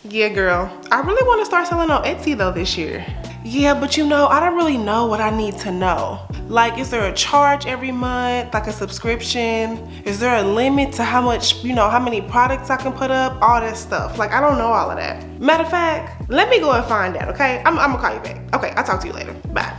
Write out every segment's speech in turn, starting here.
Yeah, girl. I really want to start selling on Etsy though this year. Yeah, but you know, I don't really know what I need to know. Like, is there a charge every month, like a subscription? Is there a limit to how much, how many products I can put up? All that stuff. Like, I don't know all of that. Matter of fact, let me go and find out, okay? I'm gonna call you back. Okay, I'll talk to you later. Bye.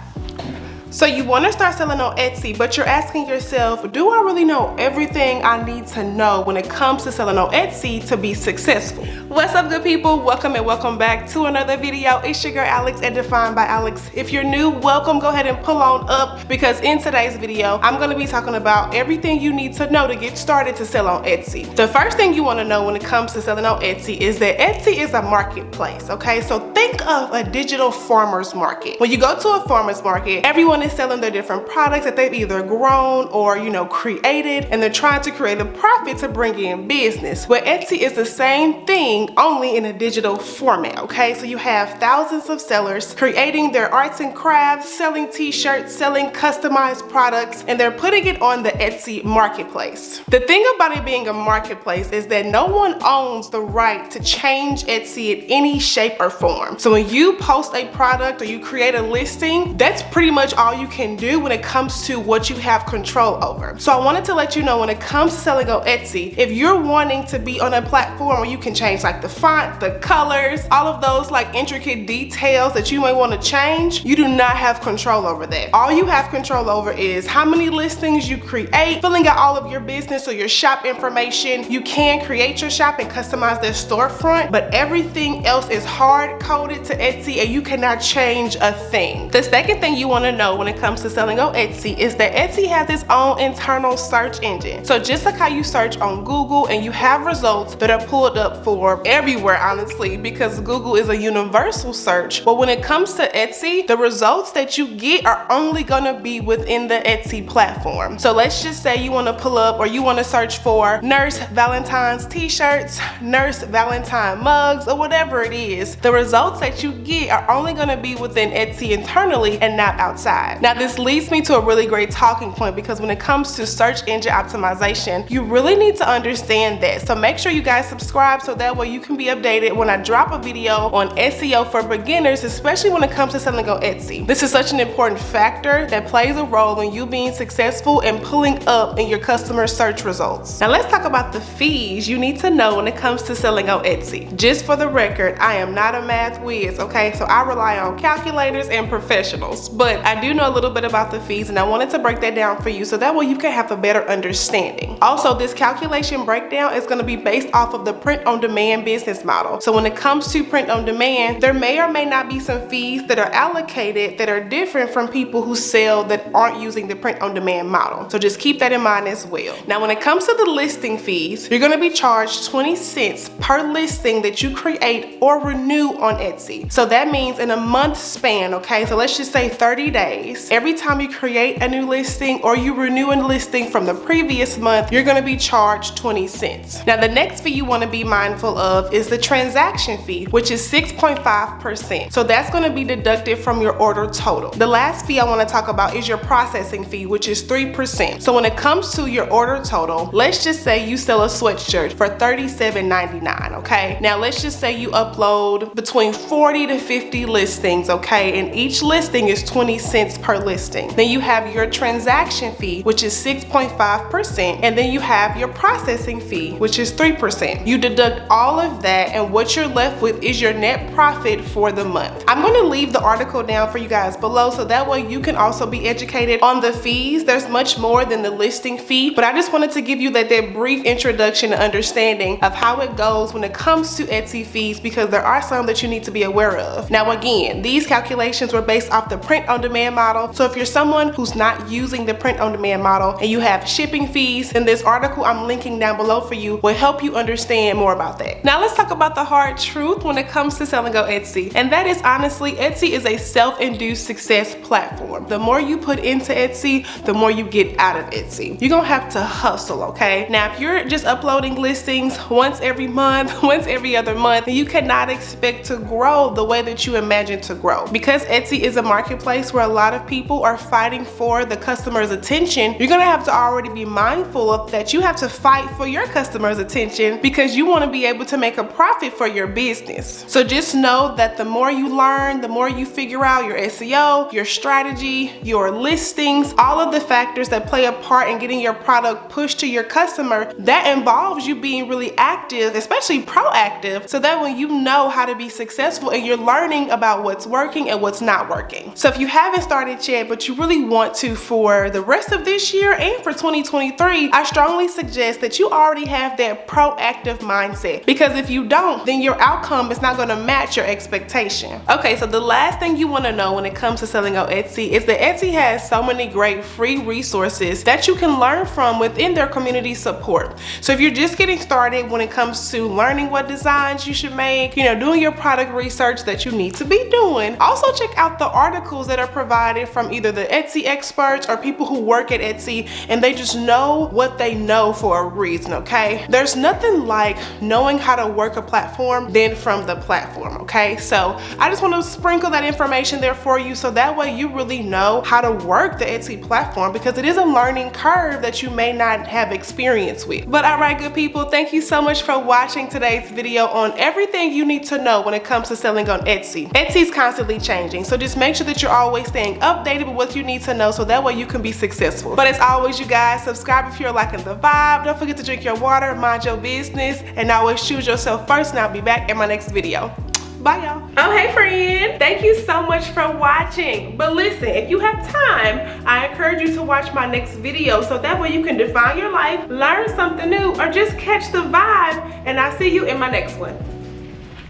So you want to start selling on Etsy, but you're asking yourself, do I really know everything I need to know when it comes to selling on Etsy to be successful? What's up, good people? Welcome and welcome back to another video. It's your girl Alex and Defined by Alex. If you're new, welcome. Go ahead and pull on up because in today's video, I'm going to be talking about everything you need to know to get started to sell on Etsy. The first thing you want to know when it comes to selling on Etsy is that Etsy is a marketplace, okay? So think of a digital farmer's market. When you go to a farmer's market, everyone is selling their different products that they've either grown or created, and they're trying to create a profit to bring in business. But Etsy is the same thing, only in a digital format, okay? So you have thousands of sellers creating their arts and crafts, selling t-shirts, selling customized products, and they're putting it on the Etsy marketplace. The thing about it being a marketplace is that no one owns the right to change Etsy in any shape or form. So when you post a product or you create a listing, that's pretty much all you can do when it comes to what you have control over. So I wanted to let you know when it comes to selling on Etsy, if you're wanting to be on a platform where you can change like the font, the colors, all of those like intricate details that you may want to change, you do not have control over that. All you have control over is how many listings you create, filling out all of your business or your shop information. You can create your shop and customize their storefront, but everything else is hard coded to Etsy and you cannot change a thing. The second thing you want to know when it comes to selling on Etsy is that Etsy has its own internal search engine. So just like how you search on Google and you have results that are pulled up for everywhere, honestly, because Google is a universal search. But when it comes to Etsy, the results that you get are only gonna be within the Etsy platform. So let's just say you wanna pull up or you wanna search for Nurse Valentine's t-shirts, Nurse Valentine mugs, or whatever it is. The results that you get are only gonna be within Etsy internally and not outside. Now this leads me to a really great talking point because when it comes to search engine optimization, you really need to understand that. So make sure you guys subscribe so that way you can be updated when I drop a video on SEO for beginners, especially when it comes to selling on Etsy. This is such an important factor that plays a role in you being successful and pulling up in your customer search results. Now let's talk about the fees you need to know when it comes to selling on Etsy. Just for the record, I am not a math whiz, okay? So I rely on calculators and professionals, but I do know a little bit about the fees and I wanted to break that down for you so that way you can have a better understanding. Also, this calculation breakdown is going to be based off of the print-on-demand business model. So when it comes to print-on-demand, there may or may not be some fees that are allocated that are different from people who sell that aren't using the print-on-demand model. So just keep that in mind as well. Now when it comes to the listing fees, you're going to be charged 20 cents per listing that you create or renew on Etsy. So that means in a month span, okay? So let's just say 30 days. Every time you create a new listing or you renew a listing from the previous month, you're going to be charged 20 cents. Now the next fee you want to be mindful of is the transaction fee, which is 6.5%. So that's going to be deducted from your order total. The last fee I want to talk about is your processing fee, which is 3%. So when it comes to your order total, let's just say you sell a sweatshirt for $37.99, okay? Now let's just say you upload between 40 to 50 listings, okay? And each listing is 20 cents per listing. Then you have your transaction fee, which is 6.5%, and then you have your processing fee, which is 3%. You deduct all of that, and what you're left with is your net profit for the month. I'm going to leave the article down for you guys below so that way you can also be educated on the fees. There's much more than the listing fee, but I just wanted to give you that brief introduction and understanding of how it goes when it comes to Etsy fees because there are some that you need to be aware of. Now again, these calculations were based off the print-on-demand model. So if you're someone who's not using the print-on-demand model and you have shipping fees, then this article I'm linking down below for you will help you understand more about that. Now let's talk about the hard truth when it comes to selling on Etsy, and that is honestly, Etsy is a self-induced success platform. The more you put into Etsy, the more you get out of Etsy. You're gonna have to hustle, okay? Now if you're just uploading listings once every month, once every other month, then you cannot expect to grow the way that you imagine to grow. Because Etsy is a marketplace where a lot of people are fighting for the customer's attention, you're gonna have to already be mindful of that you have to fight for your customer's attention because you want to be able to make a profit for your business. So just know that the more you learn, the more you figure out your SEO, your strategy, your listings, all of the factors that play a part in getting your product pushed to your customer, that involves you being really active, especially proactive, so that when you know how to be successful and you're learning about what's working and what's not working. So if you haven't started yet, but you really want to for the rest of this year and for 2023, I strongly suggest that you already have that proactive mindset, because if you don't, then your outcome is not going to match your expectation. Okay, so the last thing you want to know when it comes to selling on Etsy is that Etsy has so many great free resources that you can learn from within their community support. So if you're just getting started when it comes to learning what designs you should make, doing your product research that you need to be doing, also check out the articles that are provided from either the Etsy experts or people who work at Etsy and they just know what they know for a reason, okay? There's nothing like knowing how to work a platform than from the platform, okay? So I just want to sprinkle that information there for you so that way you really know how to work the Etsy platform, because it is a learning curve that you may not have experience with. But all right, good people, thank you so much for watching today's video on everything you need to know when it comes to selling on Etsy. Etsy's constantly changing, so just make sure that you're always staying updated with what you need to know so that way you can be successful. But as always, you guys, subscribe if you're liking the vibe. Don't forget to drink your water, mind your business, and always choose yourself first, and I'll be back in my next video. Bye, y'all. Oh, hey friend. Thank you so much for watching. But listen, if you have time, I encourage you to watch my next video so that way you can define your life, learn something new, or just catch the vibe, and I'll see you in my next one.